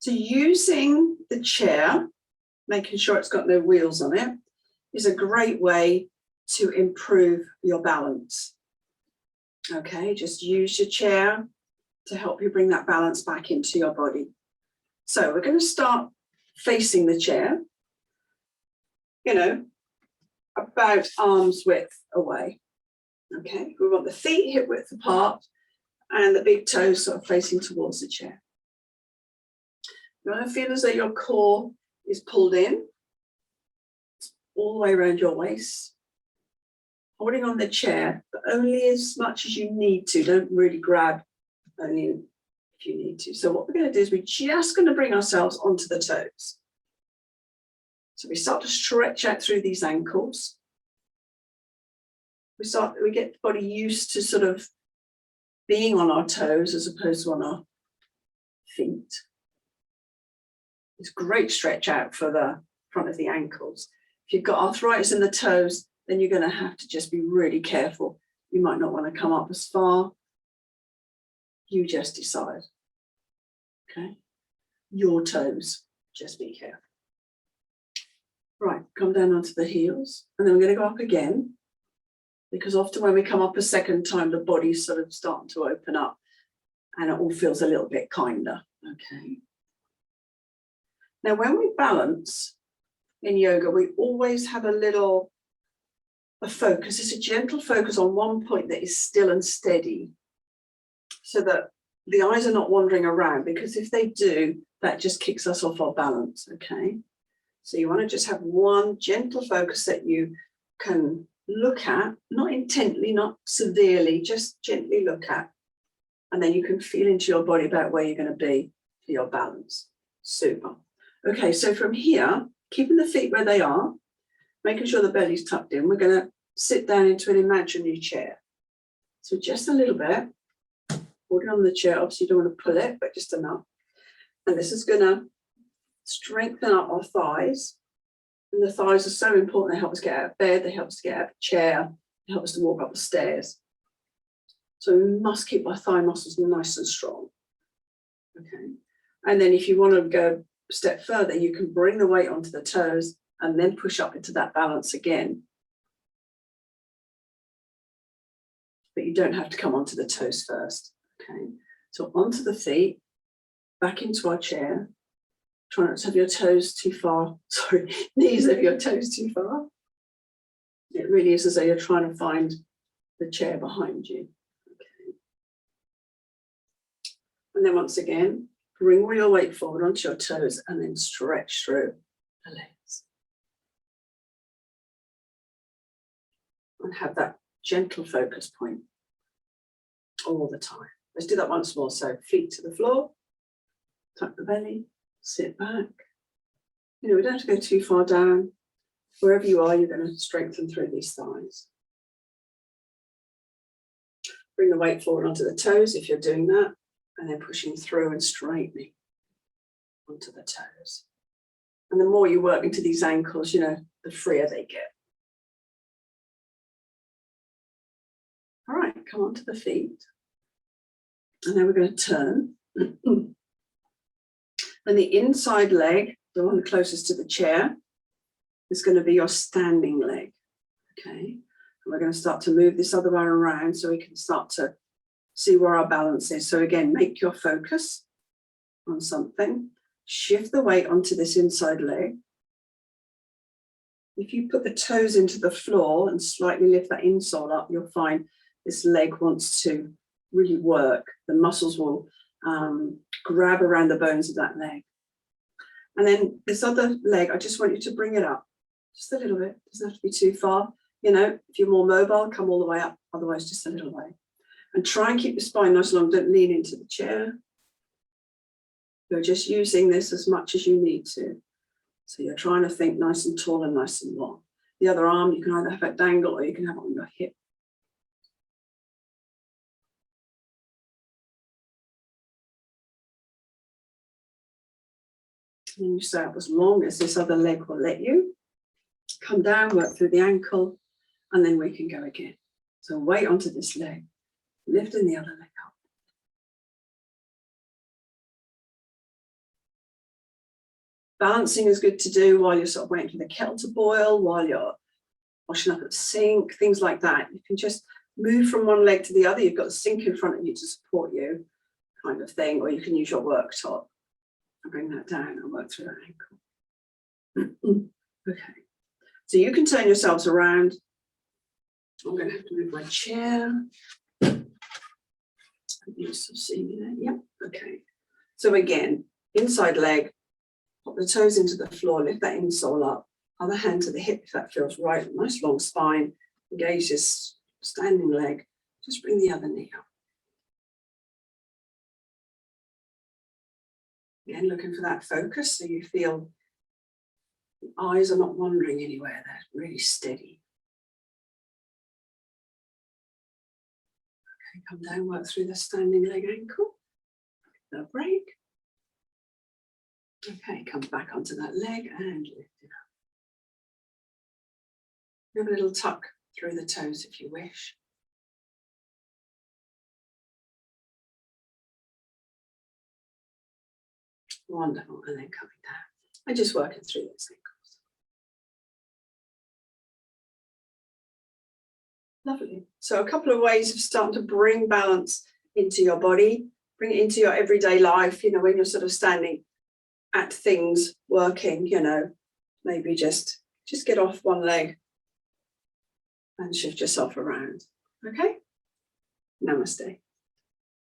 So using the chair, making sure it's got no wheels on it, is a great way to improve your balance. Okay, just use your chair to help you bring that balance back into your body. So we're going to start facing the chair, you know, about arm's width away. Okay, we want the feet hip width apart and the big toes sort of facing towards the chair. You want to feel as though your core is pulled in all the way around your waist, holding on the chair, but only as much as you need to. Don't really grab, only if you need to. So what we're going to do is we're just going to bring ourselves onto the toes. So we start to stretch out through these ankles. We get the body used to sort of being on our toes as opposed to on our feet. It's great stretch out for the front of the ankles. If you've got arthritis in the toes, then you're going to have to just be really careful. You might not want to come up as far. You just decide. Okay? Your toes, just be careful. Right, come down onto the heels, and then we're going to go up again, because often when we come up a second time, the body's sort of starting to open up and it all feels a little bit kinder. Okay. Now, when we balance in yoga, we always have a focus. It's a gentle focus on one point that is still and steady, so that the eyes are not wandering around, because if they do, that just kicks us off our balance. Okay. So you want to just have one gentle focus that you can look at, not intently, not severely, just gently look at. And then you can feel into your body about where you're going to be for your balance. Super. Okay, so from here, keeping the feet where they are, making sure the belly's tucked in, we're going to sit down into an imaginary chair. So just a little bit, holding on the chair. Obviously you don't want to pull it, but just enough. And this is going to strengthen up our thighs. And the thighs are so important. They help us get out of bed, they help us get out of the chair, they help us to walk up the stairs. So we must keep our thigh muscles nice and strong. Okay. And then if you want to go a step further, you can bring the weight onto the toes and then push up into that balance again. But you don't have to come onto the toes first. Okay. So onto the feet, back into our chair. Try not to have your toes too far, knees over your toes too far. It really is as though you're trying to find the chair behind you. Okay. And then once again, bring all your weight forward onto your toes and then stretch through the legs. And have that gentle focus point all the time. Let's do that once more. So feet to the floor, tuck the belly. Sit back. You know, we don't have to go too far down. Wherever you are, you're going to strengthen through these thighs. Bring the weight forward onto the toes if you're doing that, and then pushing through and straightening onto the toes. And the more you work into these ankles, you know, the freer they get. All right, come onto the feet. And then we're going to turn. And the inside leg, the one closest to the chair, is going to be your standing leg. Okay. And we're going to start to move this other one around so we can start to see where our balance is. So again, make your focus on something. Shift the weight onto this inside leg. If you put the toes into the floor and slightly lift that insole up, you'll find this leg wants to really work. The muscles will grab around the bones of that leg. And then this other leg, I just want you to bring it up just a little bit. It doesn't have to be too far. You know, if you're more mobile, come all the way up, otherwise just a little way. And try and keep the spine nice and long. Don't lean into the chair. You're just using this as much as you need to. So you're trying to think nice and tall and nice and long. The other arm, you can either have it dangled or you can have it on your hip. And you stay up as long as this other leg will let you. Come down, work through the ankle, and then we can go again. So weight onto this leg, lifting the other leg up. Balancing is good to do while you're sort of waiting for the kettle to boil, while you're washing up at the sink, things like that. You can just move from one leg to the other. You've got the sink in front of you to support you, kind of thing, or you can use your worktop and bring that down and work through that ankle. Okay, so you can turn yourselves around. I'm going to have to move my chair. You still see me there? Yep. Okay. So again, inside leg, pop the toes into the floor, lift that insole up, other hand to the hip if that feels right. Nice long spine. Engage this standing leg. Just bring the other knee up. Again, looking for that focus so you feel the eyes are not wandering anywhere. They're really steady. Okay, come down, work through the standing leg ankle. No break. Okay, come back onto that leg and lift it up. Have a little tuck through the toes if you wish. Wonderful, and then coming down. And just working through those ankles. Lovely. So a couple of ways of starting to bring balance into your body, bring it into your everyday life, you know, when you're sort of standing at things, working, you know, maybe just get off one leg and shift yourself around. Okay? Namaste.